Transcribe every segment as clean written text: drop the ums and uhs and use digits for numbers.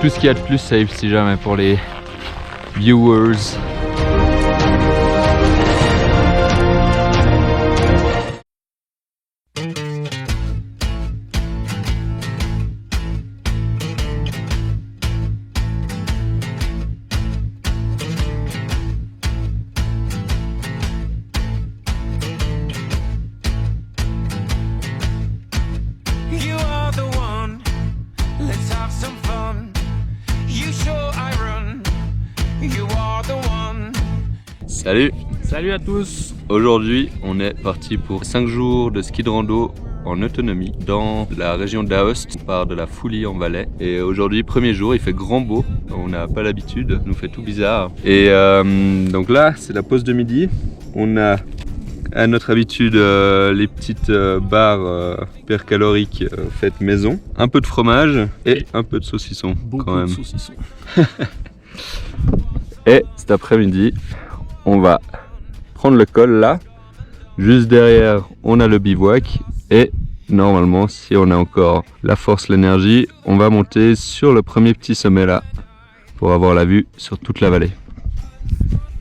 tout ce qu'il y a de plus safe si jamais pour les viewers. Salut! Salut à tous! Aujourd'hui, on est parti pour 5 jours de ski de rando en autonomie dans la région d'Aoste. On part de la Foulie en Valais. Et aujourd'hui, premier jour, il fait grand beau. On n'a pas l'habitude, ça nous fait tout bizarre. Et donc là, c'est la pause de midi. On a à notre habitude les petites barres hypercaloriques faites maison. Un peu de fromage et un peu de saucisson. Beaucoup quand même. de saucisson. Et cet après-midi, on va prendre le col là. Juste derrière, on a le bivouac. Et normalement, si on a encore la force, l'énergie, on va monter sur le premier petit sommet là pour avoir la vue sur toute la vallée.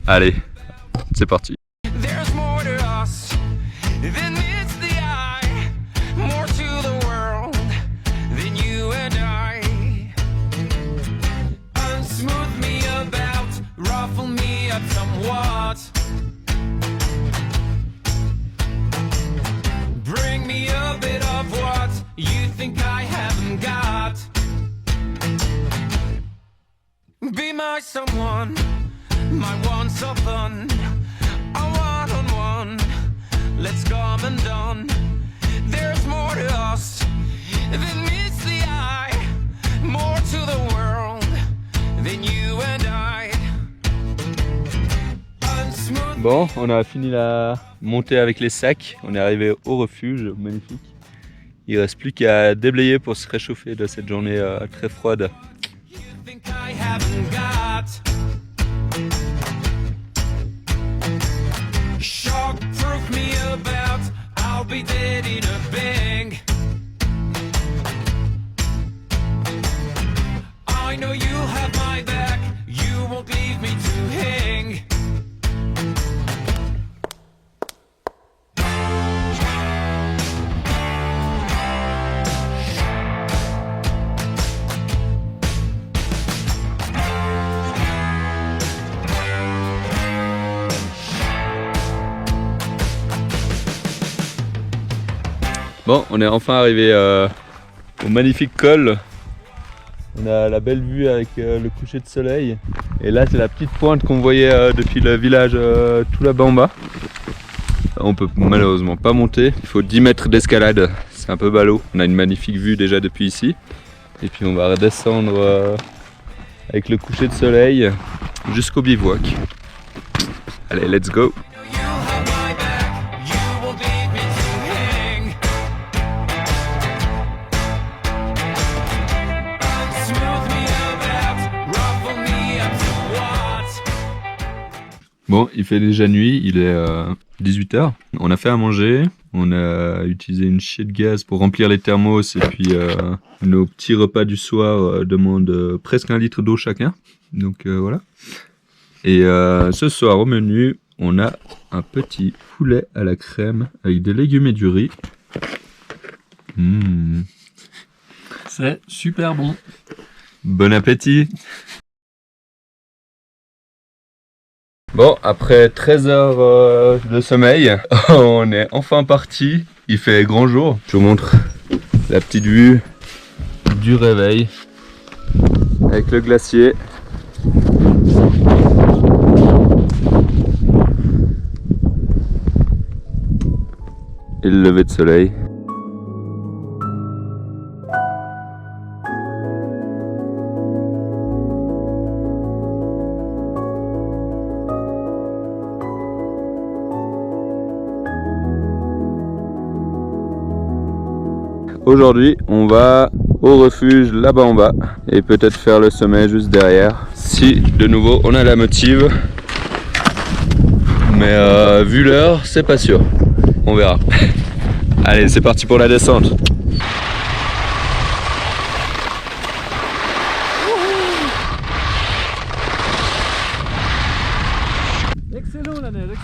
Allez, c'est parti. Bring me a bit of what you think I haven't got. Be my someone, my one something, a one-on-one. Let's come and done. There's more to us than meets the eye, more to the world than you and I. Bon, on a fini la montée avec les sacs, on est arrivé au refuge, magnifique. Il reste plus qu'à déblayer pour se réchauffer de cette journée très froide. Bon, on est enfin arrivé au magnifique col. On a la belle vue avec le coucher de soleil. Et là, c'est la petite pointe qu'on voyait depuis le village tout là-bas en bas. On peut malheureusement pas monter. Il faut 10 mètres d'escalade. C'est un peu ballot. On a une magnifique vue déjà depuis ici. Et puis on va redescendre avec le coucher de soleil jusqu'au bivouac. Allez, let's go! Bon, il fait déjà nuit, il est 18h. On a fait à manger, on a utilisé une chier de gaz pour remplir les thermos et puis nos petits repas du soir demandent presque 1 litre d'eau chacun. Donc voilà. Et ce soir au menu, on a un petit poulet à la crème avec des légumes et du riz. C'est super bon. Bon appétit! Bon, après 13 heures de sommeil, on est enfin parti. Il fait grand jour. Je vous montre la petite vue du réveil avec le glacier. Et le lever de soleil. Aujourd'hui, on va au refuge là-bas en bas et peut-être faire le sommet juste derrière. Si de nouveau on a la motive, mais vu l'heure, c'est pas sûr. On verra. Allez, c'est parti pour la descente.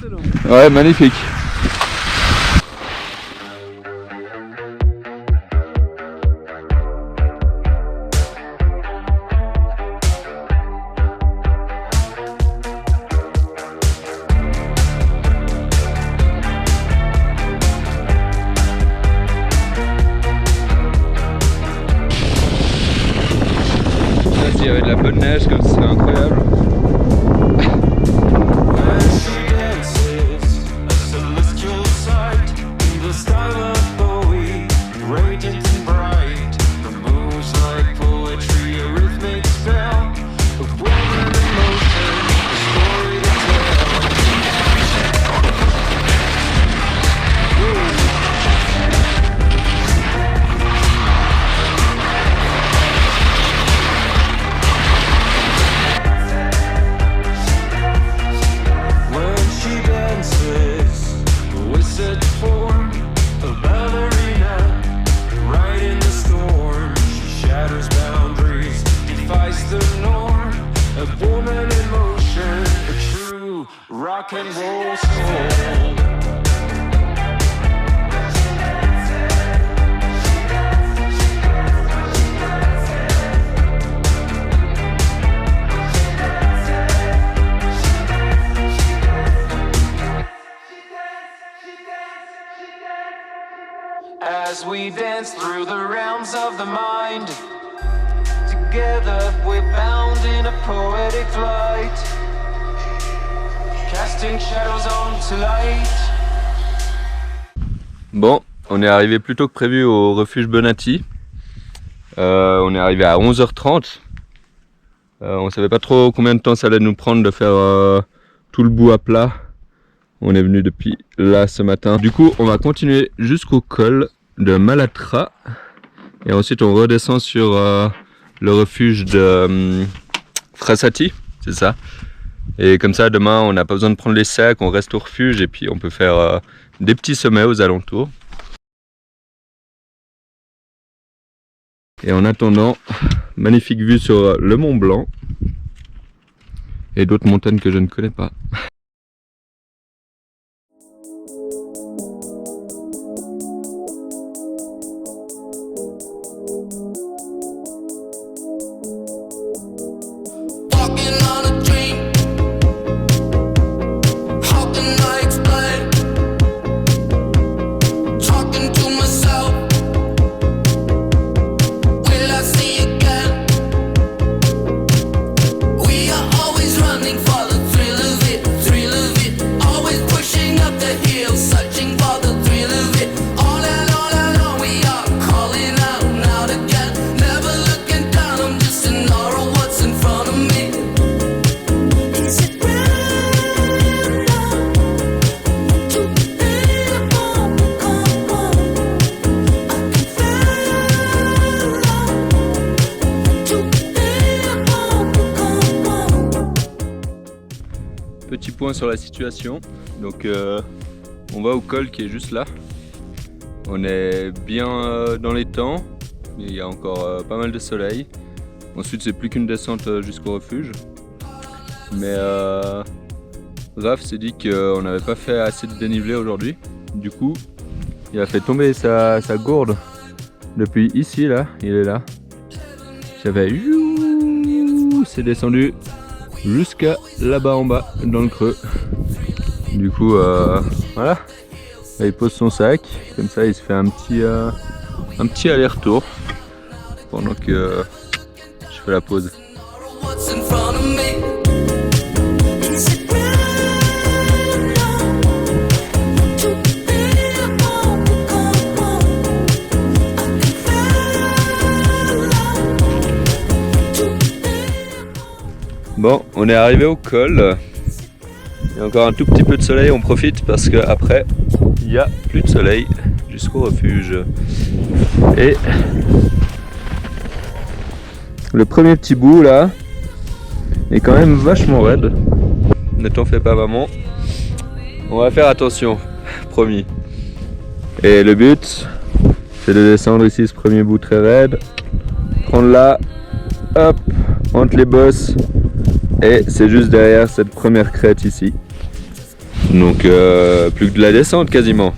Excellent. Ouais, magnifique. S'il y avait de la bonne neige comme ça, c'est incroyable. Rock and roll soul. As we dance through the realms of the mind, together we're bound in a poetic flight, casting shadows onto light. Bon, on est arrivé plus tôt que prévu au refuge Bonatti. On est arrivé à 11h30. On savait pas trop combien de temps ça allait nous prendre de faire tout le bout à plat. On est venu depuis là ce matin. Du coup, on va continuer jusqu'au col de Malatra. Et ensuite, on redescend sur le refuge de Frassati, c'est ça. Et comme ça, demain, on n'a pas besoin de prendre les sacs, on reste au refuge et puis on peut faire des petits sommets aux alentours. Et en attendant, magnifique vue sur le Mont Blanc et d'autres montagnes que je ne connais pas. Petit point sur la situation, donc on va au col qui est juste là. On est bien dans les temps, mais il y a encore pas mal de soleil. Ensuite c'est plus qu'une descente jusqu'au refuge. Mais Raph s'est dit qu'on n'avait pas fait assez de dénivelé aujourd'hui. Du coup il a fait tomber sa gourde depuis ici là, il est là. Ça fait c'est descendu jusqu'à là-bas en bas dans le creux. Du coup voilà, là, il pose son sac, comme ça il se fait un petit aller-retour pendant que je fais la pause. Bon, on est arrivé au col. Il y a encore un tout petit peu de soleil, on profite parce que après il n'y a plus de soleil jusqu'au refuge. Et le premier petit bout là est quand même vachement raide. Ne t'en fais pas maman. On va faire attention, promis. Et le but c'est de descendre ici ce premier bout très raide. Prendre là, hop, entre les bosses. Et c'est juste derrière cette première crête ici. Donc plus que de la descente quasiment.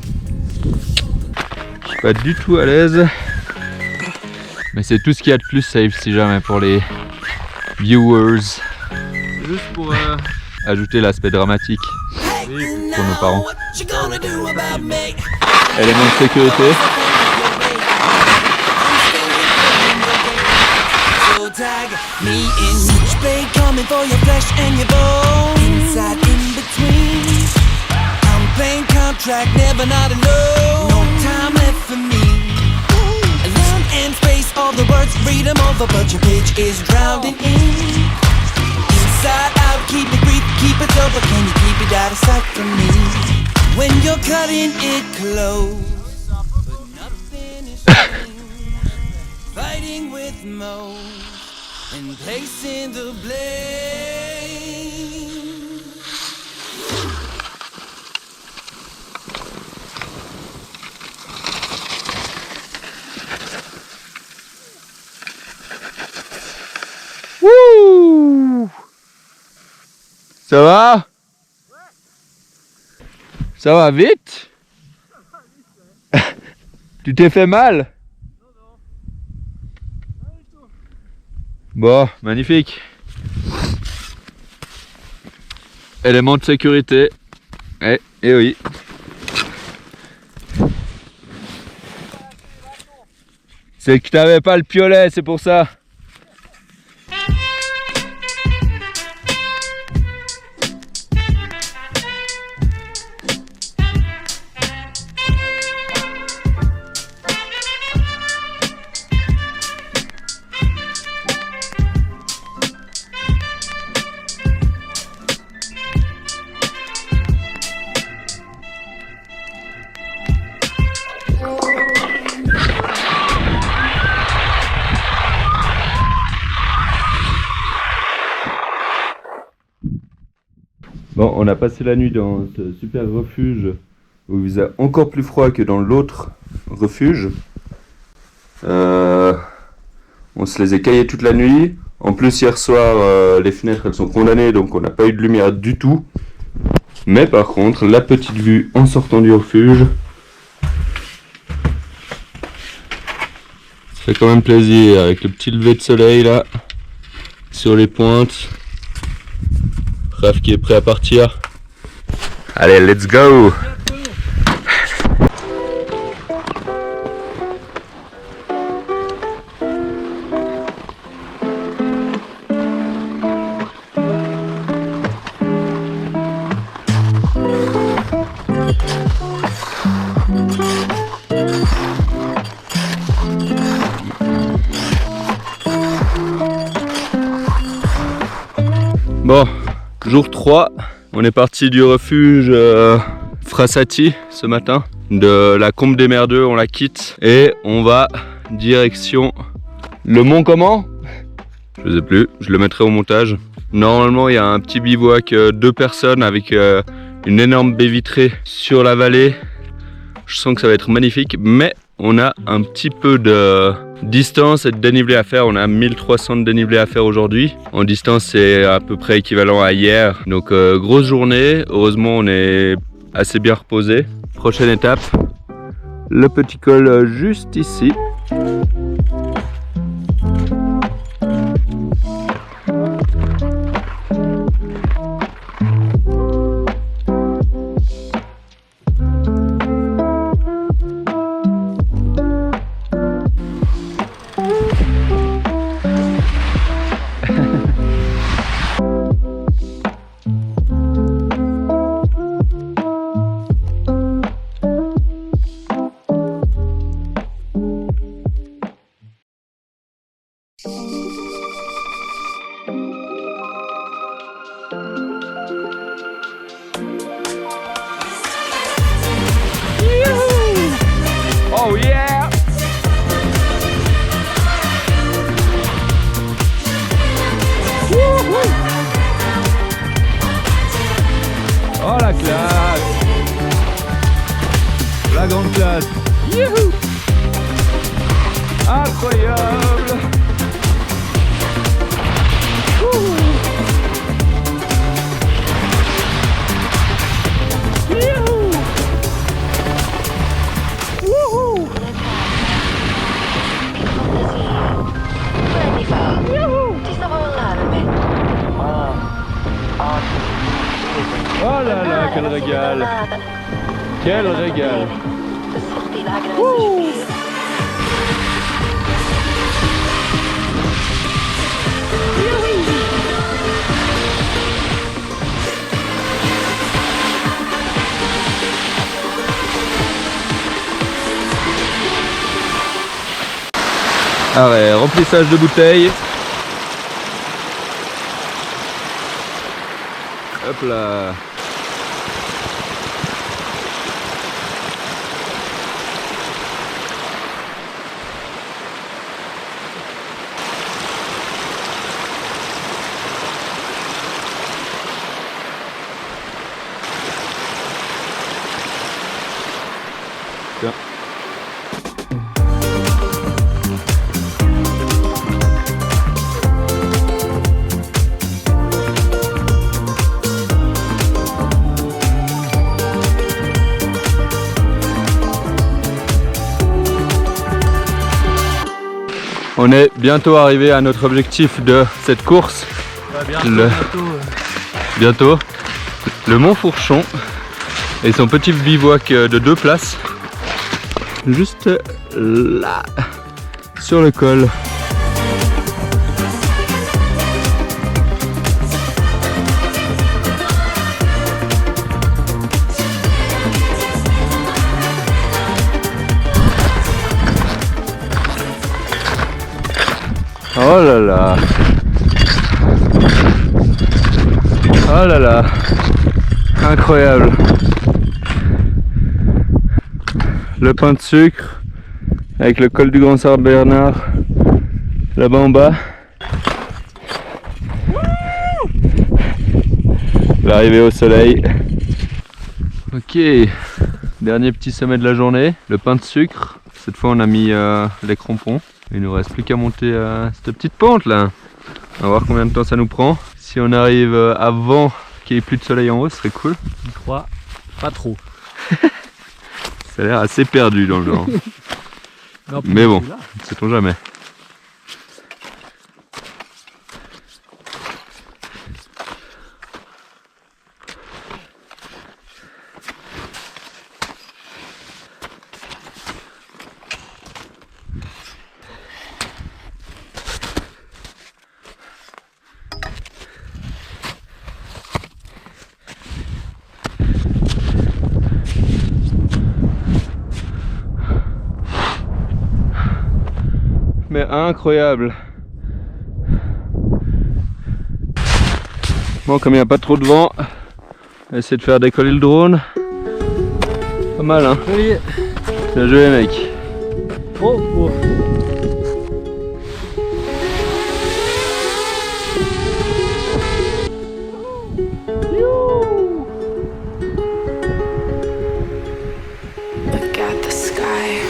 Je suis pas du tout à l'aise. Mais c'est tout ce qu'il y a de plus safe si jamais pour les viewers. Juste pour ajouter l'aspect dramatique pour nos parents. Élément de sécurité. Tag me in switchblade coming for your flesh and your bone. Inside, in between. I'm playing contract, never not alone. No time left for me. Land and space, all the words, read them over, but your page is drowning in. Inside out, keep it brief, keep it over. Can you keep it out of sight from me? When you're cutting it close, but nothing is fighting with most. And placing the blame. Wouh! Ça va? Ça va vite? Tu t'es fait mal? Bon, magnifique. Élément de sécurité. Eh oui. C'est que t'avais pas le piolet, c'est pour ça. Bon, on a passé la nuit dans ce super refuge où il faisait encore plus froid que dans l'autre refuge. On se les a caillés toute la nuit. En plus, hier soir, les fenêtres elles sont condamnées, donc on n'a pas eu de lumière du tout. Mais par contre, la petite vue en sortant du refuge, ça fait quand même plaisir avec le petit lever de soleil là sur les pointes. Raph qui est prêt à partir. Allez, let's go! Bon, jour 3, on est parti du refuge Frassati ce matin. De la Combe des Merdeux, on la quitte et on va direction le mont comment? Je sais plus, je le mettrai au montage. Normalement, il y a un petit bivouac 2 personnes avec une énorme baie vitrée sur la vallée. Je sens que ça va être magnifique, mais on a un petit peu de distance et de dénivelé à faire. On a 1300 de dénivelé à faire aujourd'hui. En distance, c'est à peu près équivalent à hier. Donc grosse journée. Heureusement, on est assez bien reposé. Prochaine étape, le petit col juste ici. Oh yeah! Wouhou! Oh la classe! La grande classe! Youhou! Incroyable! Wouhou! quel régal! Quel régal! Allez, remplissage de bouteilles. Hop là. Tiens. On est bientôt arrivé à notre objectif de cette course. Bientôt. Le Mont Fourchon et son petit bivouac de 2 places. Juste là, sur le col. Oh là là. Oh là là. Incroyable. Le pain de sucre avec le col du Grand Saint-Bernard là-bas en bas. L'arrivée au soleil. Ok, dernier petit sommet de la journée, le pain de sucre. Cette fois on a mis les crampons. Il nous reste plus qu'à monter cette petite pente là. On va voir combien de temps ça nous prend. Si on arrive avant qu'il n'y ait plus de soleil en haut, ce serait cool. Je crois pas trop. Ça a l'air assez perdu dans le genre. Non, mais bon, sait-on jamais. Mais incroyable. Bon, comme il n'y a pas trop de vent, on va essayer de faire décoller le drone. Pas mal hein. Joli. Bien joué mec. Oh, oh. Look at the sky.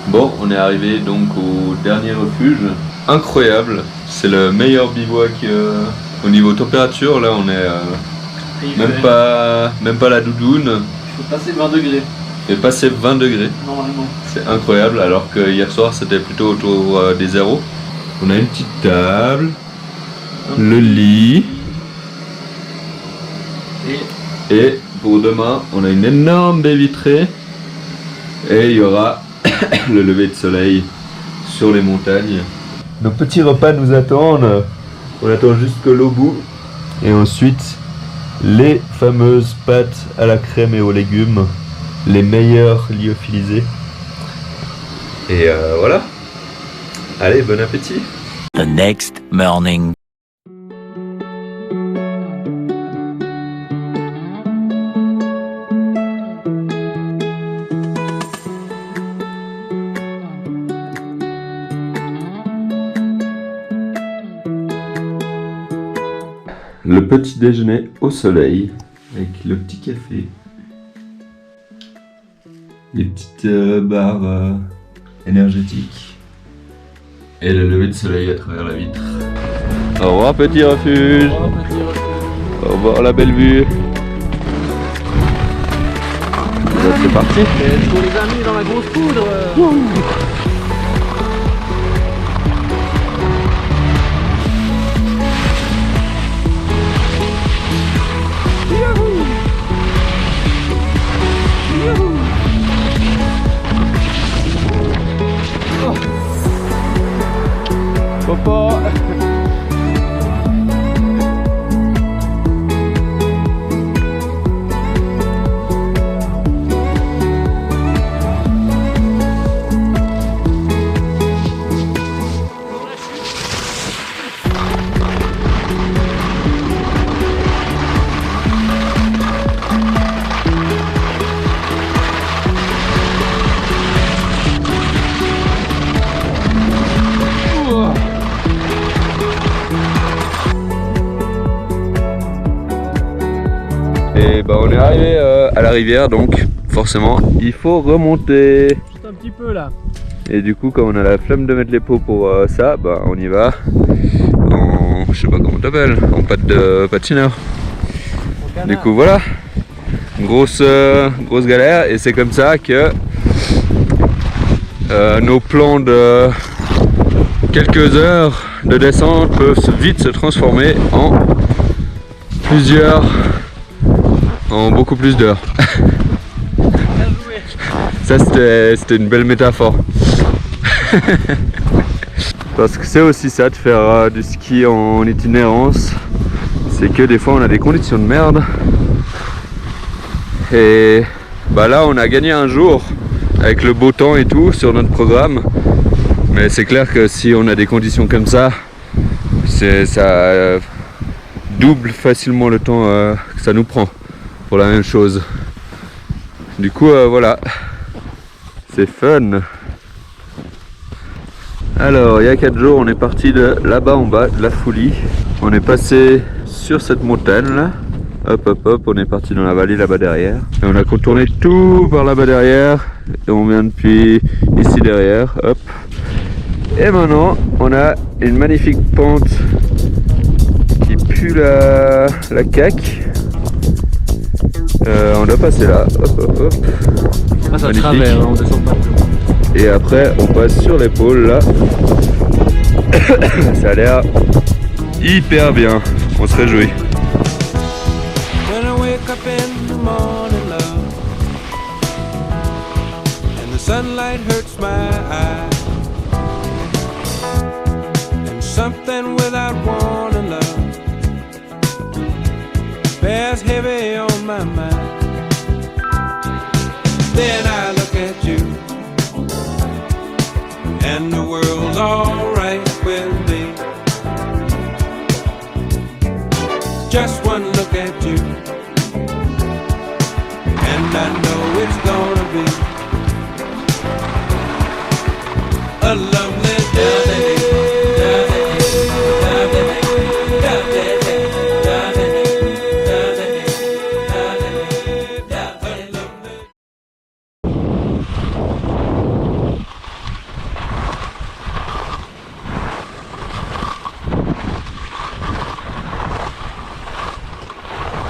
Bon, on est arrivé donc au dernier refuge. Incroyable, c'est le meilleur bivouac au niveau température. Là, on est même pas la doudoune. Il faut passer 20 degrés Et passer 20 degrés. normalement. C'est incroyable, alors que hier soir c'était plutôt autour des 0. On a une petite table, le lit. Et pour demain, on a une énorme baie vitrée. Et il y aura le lever de soleil sur les montagnes. Nos petits repas nous attendent. On attend juste que l'eau bout. Et ensuite, les fameuses pâtes à la crème et aux légumes. Les meilleurs lyophilisés. Et voilà. Allez, bon appétit. The next morning. Le petit déjeuner au soleil avec le petit café, les petites barres énergétiques et le lever de soleil à travers la vitre. Au revoir petit refuge. Oh, petit refuge. Au revoir la belle vue. C'est parti. Let's go les amis dans la grosse poudre. Papa. Et bah on est arrivé à la rivière, donc forcément il faut remonter. Juste un petit peu là. Et du coup comme on a la flemme de mettre les pots pour ça, bah on y va en, je sais pas comment t'appelles, en patineur. Du coup voilà, grosse galère, et c'est comme ça que nos plans de quelques heures de descente peuvent vite se transformer en beaucoup plus d'heures. Ça c'était une belle métaphore. Parce que c'est aussi ça de faire du ski en itinérance, c'est que des fois on a des conditions de merde. Et bah là on a gagné un jour avec le beau temps et tout sur notre programme. Mais c'est clair que si on a des conditions comme ça, ça double facilement le temps que ça nous prend pour la même chose. Du coup voilà, c'est fun. Alors il y a 4 jours on est parti de là-bas en bas, de la Foulie. On est passé sur cette montagne là. Hop hop hop, on est parti dans la vallée là-bas derrière. Et on a contourné tout par là-bas derrière. Et on vient depuis ici derrière. Hop. Et maintenant on a une magnifique pente qui pue la caque. On doit passer là. Hop hop hop. Ah, ça Magnifique. travers, hein, on descend pas plus loin. Et après on passe sur l'épaule là. Ça a l'air hyper bien. On se réjouit. When I wake up in the morning, love, and the sunlight hurts my eyes, and something without warning, love, bears heavy on my mind. Then I look at you, and the world's all